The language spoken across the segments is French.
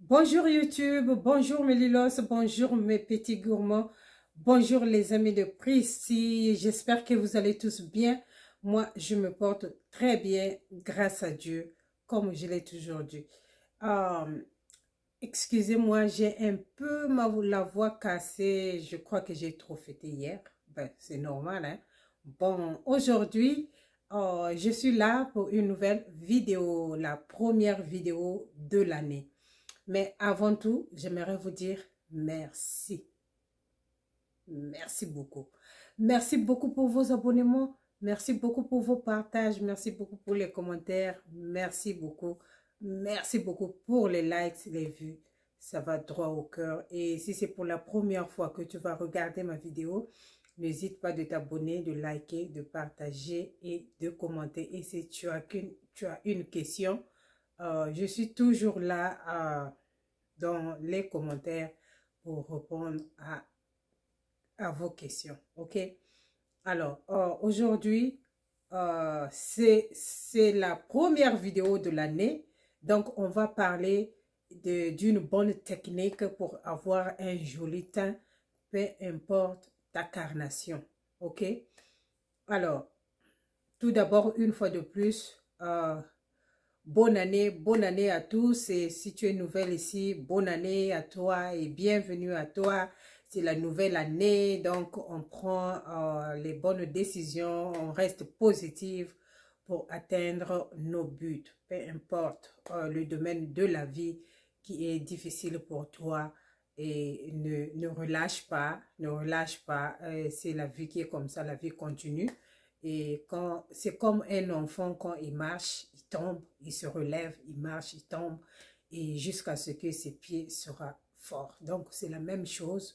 Bonjour YouTube, bonjour mes lilos, bonjour mes petits gourmands, bonjour les amis de Prissy, j'espère que vous allez tous bien. Moi, je me porte très bien, grâce à Dieu, comme je l'ai toujours dit. Euh, Excusez-moi, j'ai un peu la voix cassée, je crois que j'ai trop fêté hier. Ben, c'est normal, hein. Bon, aujourd'hui, je suis là pour une nouvelle vidéo, la première vidéo de l'année. Mais avant tout, j'aimerais vous dire merci. Merci beaucoup. Merci beaucoup pour vos abonnements. Merci beaucoup pour vos partages. Merci beaucoup pour les commentaires. Merci beaucoup. Merci beaucoup pour les likes, les vues. Ça va droit au cœur. Et si c'est pour la première fois que tu vas regarder ma vidéo, n'hésite pas de t'abonner, de liker, de partager et de commenter. Et si tu as une question, je suis toujours là dans les commentaires pour répondre à vos questions. OK? Alors, aujourd'hui, c'est la première vidéo de l'année. Donc, on va parler d'une bonne technique pour avoir un joli teint, peu importe ta carnation. OK? Alors, tout d'abord, une fois de plus, bonne année à tous, et si tu es nouvelle ici, bonne année à toi et bienvenue à toi. C'est la nouvelle année, donc on prend les bonnes décisions, on reste positive pour atteindre nos buts, peu importe le domaine de la vie qui est difficile pour toi. Et ne relâche pas, ne relâche pas, c'est la vie qui est comme ça, la vie continue. Et quand c'est comme un enfant, quand il marche, il tombe, il se relève, il marche, il tombe, et jusqu'à ce que ses pieds soient forts. Donc, c'est la même chose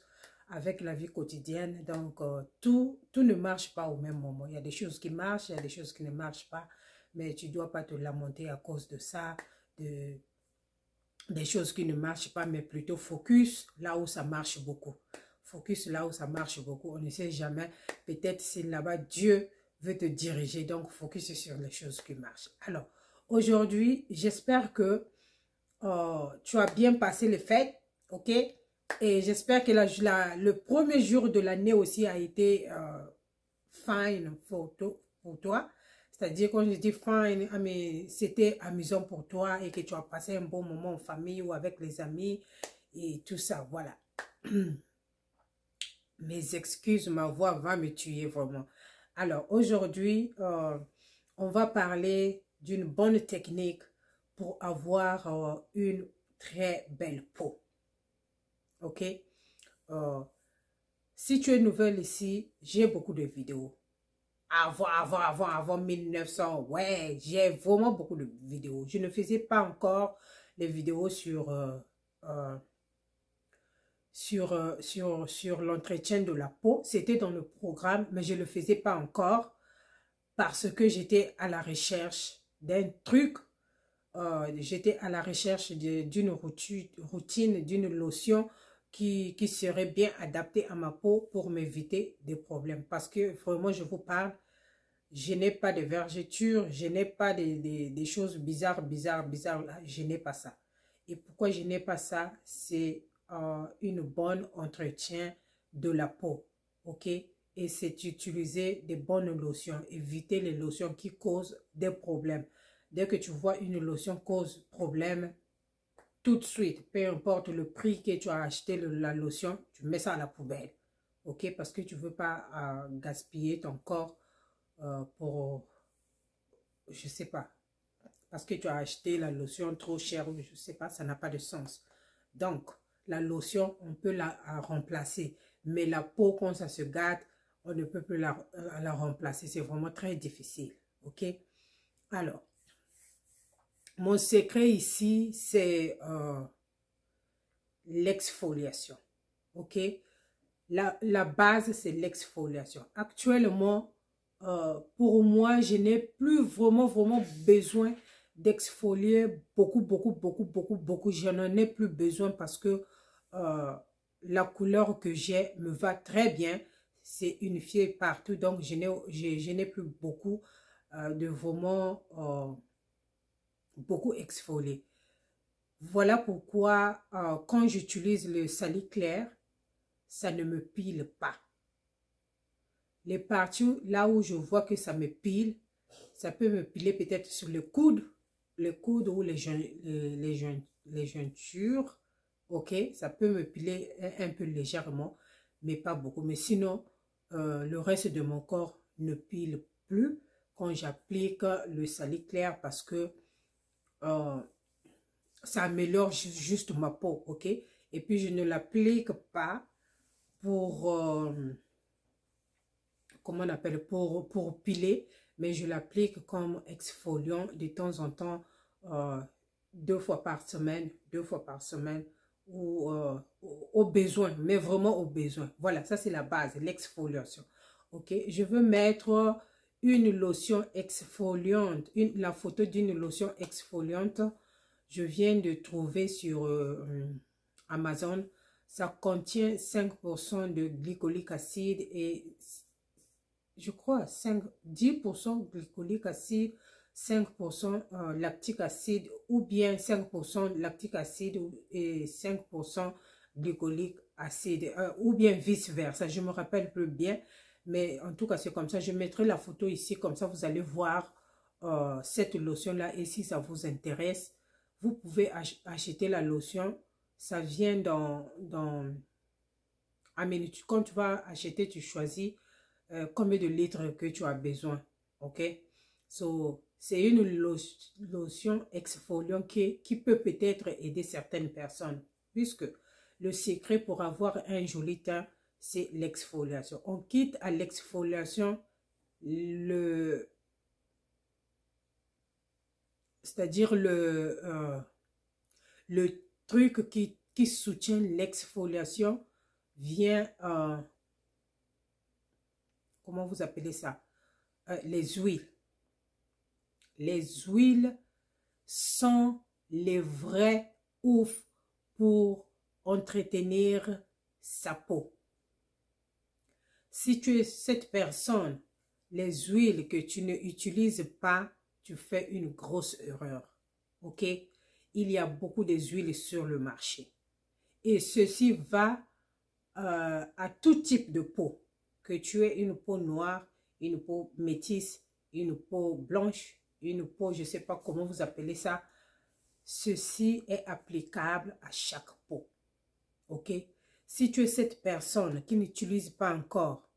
avec la vie quotidienne. Donc, tout ne marche pas au même moment. Il y a des choses qui marchent, il y a des choses qui ne marchent pas, mais tu ne dois pas te lamenter à cause de ça, des choses qui ne marchent pas, mais plutôt focus là où ça marche beaucoup. Focus là où ça marche beaucoup. On ne sait jamais, peut-être c'est là-bas Dieu veut te diriger, donc focus sur les choses qui marchent. Alors, aujourd'hui, j'espère que tu as bien passé les fêtes, ok? Et j'espère que le premier jour de l'année aussi a été fine pour toi. C'est-à-dire, quand je dis fine, c'était amusant pour toi et que tu as passé un bon moment en famille ou avec les amis et tout ça, voilà. Mes excuses, ma voix va me tuer vraiment. Alors, aujourd'hui, on va parler d'une bonne technique pour avoir une très belle peau. OK? Euh, Si tu es nouvelle ici, j'ai beaucoup de vidéos. Avant 1900, ouais, j'ai vraiment beaucoup de vidéos. Je ne faisais pas encore les vidéos euh, sur l'entretien de la peau. C'était dans le programme, mais je ne le faisais pas encore parce que j'étais à la recherche d'un truc. J'étais à la recherche d'une routine, d'une lotion qui serait bien adaptée à ma peau pour m'éviter des problèmes. Parce que vraiment, je vous parle, je n'ai pas de vergetures, je n'ai pas des choses bizarres, là, je n'ai pas ça. Et pourquoi je n'ai pas ça? C'est une bonne entretien de la peau, ok? Et c'est utiliser des bonnes lotions, éviter les lotions qui causent des problèmes. Dès que tu vois une lotion cause problème, tout de suite, peu importe le prix que tu as acheté la lotion, tu mets ça à la poubelle, ok? Parce que tu ne veux pas gaspiller ton corps pour, je sais pas, parce que tu as acheté la lotion trop chère, ou je sais pas, ça n'a pas de sens. Donc, la lotion, on peut la remplacer, mais la peau, quand ça se gâte, on ne peut plus la remplacer. C'est vraiment très difficile, ok? Alors, mon secret ici, c'est l'exfoliation, ok? La base, c'est l'exfoliation. Actuellement, pour moi, je n'ai plus vraiment besoin d'exfolier beaucoup. Je n'en ai plus besoin parce que euh, la couleur que j'ai me va très bien. C'est unifié partout, donc je n'ai plus de vraiment beaucoup exfolier. Voilà pourquoi quand j'utilise le Saliclair, ça ne me pile pas. Les parties là où je vois que ça me pile, ça peut me piler peut-être sur le coude ou les jointures. Ok, ça peut me piler un peu légèrement, mais pas beaucoup. Mais sinon, le reste de mon corps ne pile plus quand j'applique le Saliclair parce que euh, ça améliore juste ma peau. Ok, et puis je ne l'applique pas pour comment on appelle, pour piler, mais je l'applique comme exfoliant de temps en temps, euh, 2 fois par semaine, ou au besoin, mais vraiment au besoin. Voilà, ça c'est la base, l'exfoliation. Ok, je veux mettre une lotion exfoliante, la photo d'une lotion exfoliante. Je viens de trouver sur Amazon. Ça contient 5% de glycolique acide et je crois 10% glycolique acide, 5% lactique acide ou bien 5% lactique acide et 5% glycolique acide ou bien vice-versa. Je me rappelle plus bien, mais en tout cas c'est comme ça. Je mettrai la photo ici, comme ça vous allez voir cette lotion-là et si ça vous intéresse, vous pouvez acheter la lotion. Ça vient quand tu vas acheter, tu choisis combien de litres que tu as besoin. Ok, so c'est une lotion exfoliant qui peut peut-être aider certaines personnes, puisque le secret pour avoir un joli teint, c'est l'exfoliation. On quitte à l'exfoliation c'est-à-dire le truc qui soutient l'exfoliation vient comment vous appelez ça, les huiles. Les huiles sont les vrais ouf pour entretenir sa peau. Si tu es cette personne, les huiles que tu ne utilises pas, tu fais une grosse erreur. Ok? Il y a beaucoup de huiles sur le marché. Et ceci va à tout type de peau. Que tu aies une peau noire, une peau métisse, une peau blanche, une peau, je ne sais pas comment vous appelez ça. Ceci est applicable à chaque peau. Ok? Si tu es cette personne qui n'utilise pas encore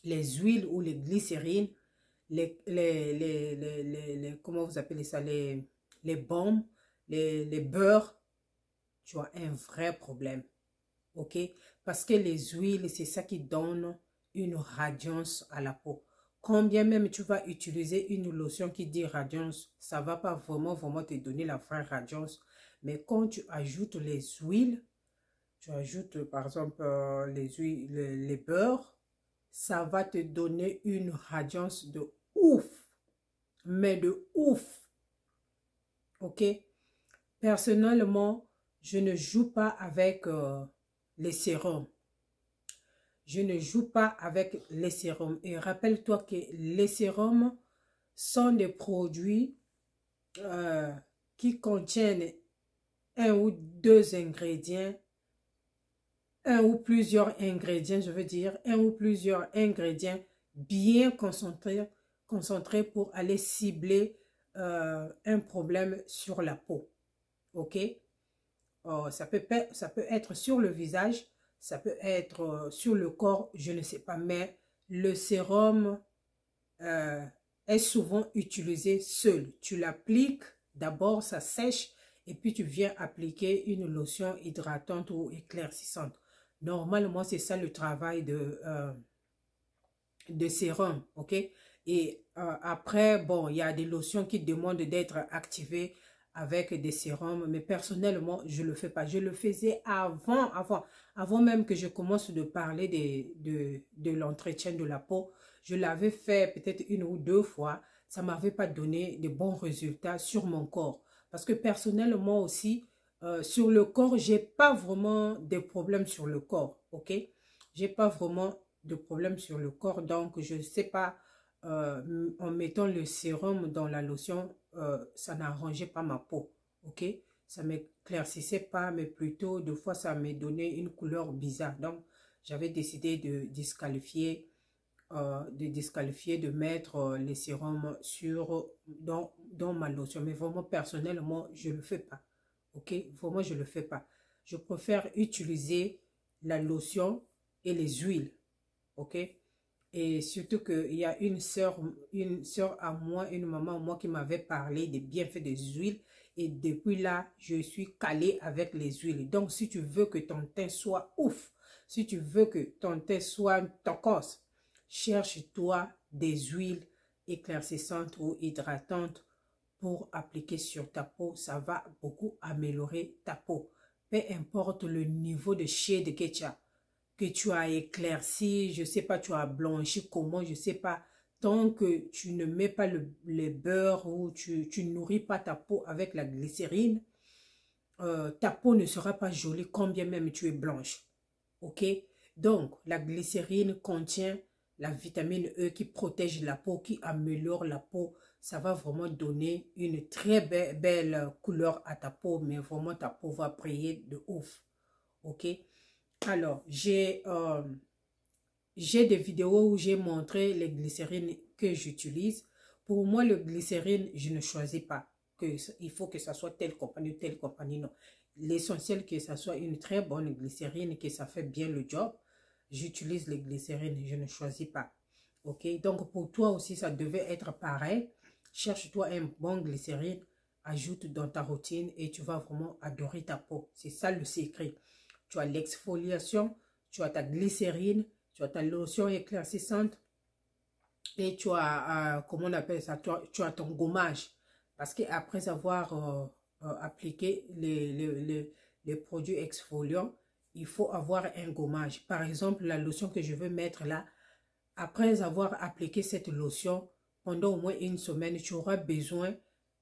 les huiles ou les glycérines, comment vous appelez ça, les baumes, les beurres, tu as un vrai problème. Ok? Parce que les huiles, c'est ça qui donne une radiance à la peau. Combien même tu vas utiliser une lotion qui dit radiance, ça ne va pas vraiment te donner la vraie radiance. Mais quand tu ajoutes les huiles, tu ajoutes par exemple les huiles, les beurres, ça va te donner une radiance de ouf. Mais de ouf. Ok? Personnellement, je ne joue pas avec les sérums. Je ne joue pas avec les sérums. Et rappelle-toi que les sérums sont des produits qui contiennent un ou deux ingrédients, un ou plusieurs ingrédients, je veux dire, un ou plusieurs ingrédients bien concentrés pour aller cibler un problème sur la peau. Ok? Ça peut être sur le visage, ça peut être sur le corps, je ne sais pas, mais le sérum est souvent utilisé seul. Tu l'appliques, d'abord ça sèche, et puis tu viens appliquer une lotion hydratante ou éclaircissante. Normalement, c'est ça le travail de sérum, ok? Et après, bon, il y a des lotions qui demandent d'être activées avec des sérums, mais personnellement, je ne le fais pas. Je le faisais avant même que je commence de parler de l'entretien de la peau. Je l'avais fait peut-être 1 ou 2 fois. Ça ne m'avait pas donné de bons résultats sur mon corps. Parce que personnellement aussi, sur le corps, j'ai pas vraiment de problèmes sur le corps, ok? J'ai pas vraiment de problème sur le corps, donc je ne sais pas, en mettant le sérum dans la lotion, ça n'arrangeait pas ma peau, ok? ça ne m'éclaircissait pas, mais plutôt, des fois, ça me donnait une couleur bizarre. Donc, j'avais décidé de disqualifier, de mettre les sérums dans ma lotion. Mais vraiment, personnellement, je ne le fais pas. Ok? Vraiment, je ne le fais pas. Je préfère utiliser la lotion et les huiles. Ok? Et surtout qu'il y a une sœur à moi, une maman à moi qui m'avait parlé des bienfaits des huiles. Et depuis là, je suis calée avec les huiles. Donc, si tu veux que ton teint soit ouf, si tu veux que ton teint soit tocos, cherche-toi des huiles éclaircissantes ou hydratantes pour appliquer sur ta peau. Ça va beaucoup améliorer ta peau. Peu importe le niveau de shade que tu as éclairci, je sais pas, tu as blanchi comment, je sais pas, tant que tu ne mets pas le beurre ou tu nourris pas ta peau avec la glycérine, ta peau ne sera pas jolie quand bien même tu es blanche. Ok? Donc, la glycérine contient la vitamine E qui protège la peau, qui améliore la peau. Ça va vraiment donner une très belle couleur à ta peau, mais vraiment ta peau va briller de ouf. Ok? Alors, j'ai des vidéos où j'ai montré les glycérines que j'utilise. Pour moi, le glycérine, je ne choisis pas. Il faut que ça soit telle compagnie, non. L'essentiel que ça soit une très bonne glycérine, que ça fait bien le job. J'utilise les glycérines, je ne choisis pas. Ok, donc pour toi aussi, ça devait être pareil. Cherche-toi un bon glycérine, ajoute dans ta routine et tu vas vraiment adorer ta peau. C'est ça le secret. Tu as l'exfoliation, tu as ta glycérine, tu as ta lotion éclaircissante et tu as, comment on appelle ça, tu as ton gommage. Parce qu'après avoir appliqué les produits exfoliants, il faut avoir un gommage. Par exemple, la lotion que je veux mettre là, après avoir appliqué cette lotion, pendant au moins une semaine, tu auras besoin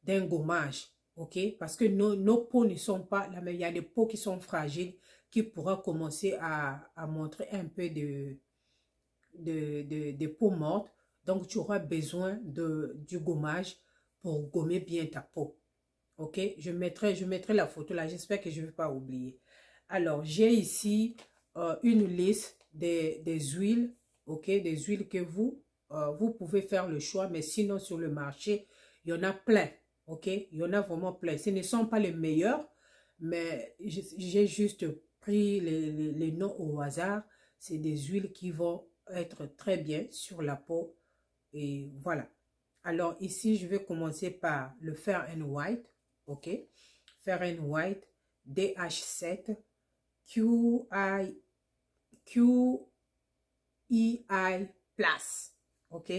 d'un gommage. Ok? Parce que nos peaux ne sont pas la même. Il y a des peaux qui sont fragiles, qui pourra commencer à montrer un peu de peau morte. Donc, tu auras besoin du gommage pour gommer bien ta peau. Ok? Je mettrai la photo là. J'espère que je ne vais pas oublier. Alors, j'ai ici une liste des huiles. Ok? Des huiles que vous pouvez faire le choix. Mais sinon, sur le marché, il y en a plein. Ok? Il y en a vraiment plein. Ce ne sont pas les meilleurs. Mais j'ai juste pris les noms au hasard. C'est des huiles qui vont être très bien sur la peau. Et voilà. Alors ici, je vais commencer par le Fair and White. Ok. Fair and White DH7 QEI Plus. Ok.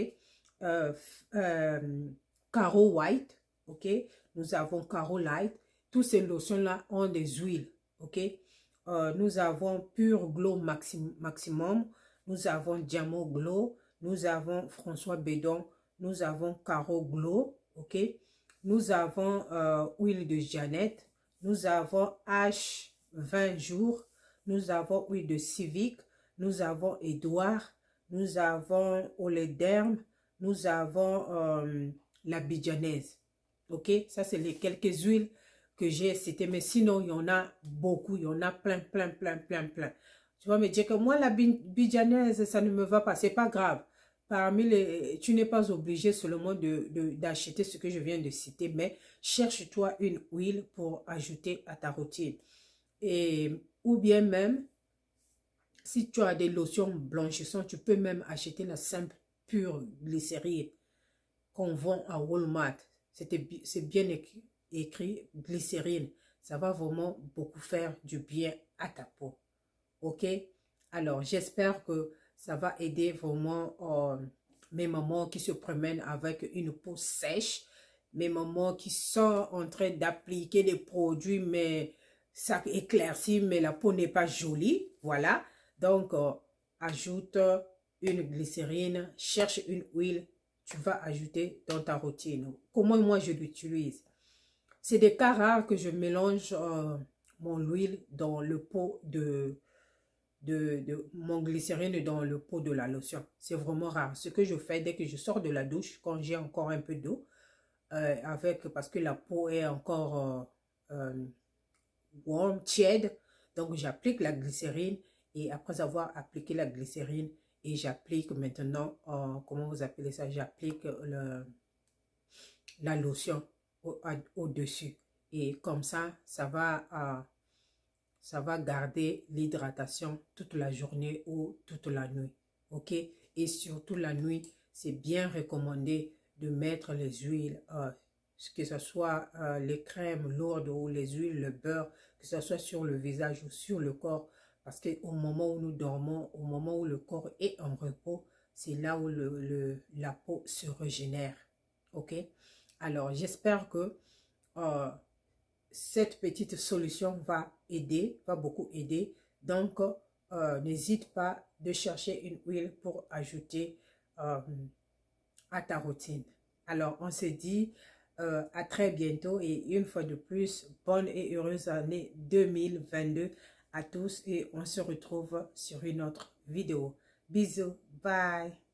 Caro White. Ok. Nous avons Caro Light. Tous ces lotions-là ont des huiles, ok? Nous avons Pure Glow Maximum, nous avons Diamant Glow, nous avons François Bédon, nous avons Caro Glow, ok? Nous avons huile de Jeannette, nous avons H 20 jours, nous avons huile de Civic, nous avons Edouard, nous avons Oléderme, nous avons la Bidjanaise. Ok, ça c'est les quelques huiles que j'ai citées, mais sinon il y en a beaucoup, il y en a plein. Tu vas me dire que moi la bidjanaise, ça ne me va pas, c'est pas grave. Tu n'es pas obligé seulement d'acheter ce que je viens de citer, mais cherche-toi une huile pour ajouter à ta routine. Ou bien même, si tu as des lotions blanchissantes, tu peux même acheter la simple pure glycérine qu'on vend à Walmart. C'est bien écrit glycérine. Ça va vraiment beaucoup faire du bien à ta peau. Ok? Alors, j'espère que ça va aider vraiment mes mamans qui se promènent avec une peau sèche. Mes mamans qui sont en train d'appliquer des produits, mais ça éclaircit, mais la peau n'est pas jolie. Voilà. Donc, ajoute une glycérine, cherche une huile. Tu vas ajouter dans ta routine. Comment moi je l'utilise? C'est des cas rares que je mélange mon huile dans le pot mon glycérine dans le pot de la lotion. C'est vraiment rare. Ce que je fais dès que je sors de la douche, quand j'ai encore un peu d'eau, parce que la peau est encore warm, tiède. Donc, j'applique la glycérine et après avoir appliqué la glycérine, et j'applique maintenant, comment vous appelez ça? J'applique la lotion au-dessus. Et comme ça va garder l'hydratation toute la journée ou toute la nuit. Ok? Et surtout la nuit, c'est bien recommandé de mettre les huiles, que ce soit les crèmes lourdes ou les huiles, le beurre, que ce soit sur le visage ou sur le corps. Parce qu'au moment où nous dormons, au moment où le corps est en repos, c'est là où la peau se régénère. Ok? Alors, j'espère que cette petite solution va aider, va beaucoup aider. Donc, n'hésite pas de chercher une huile pour ajouter à ta routine. Alors, on se dit à très bientôt et une fois de plus, bonne et heureuse année 2022 à tous et on se retrouve sur une autre vidéo. Bisous, bye!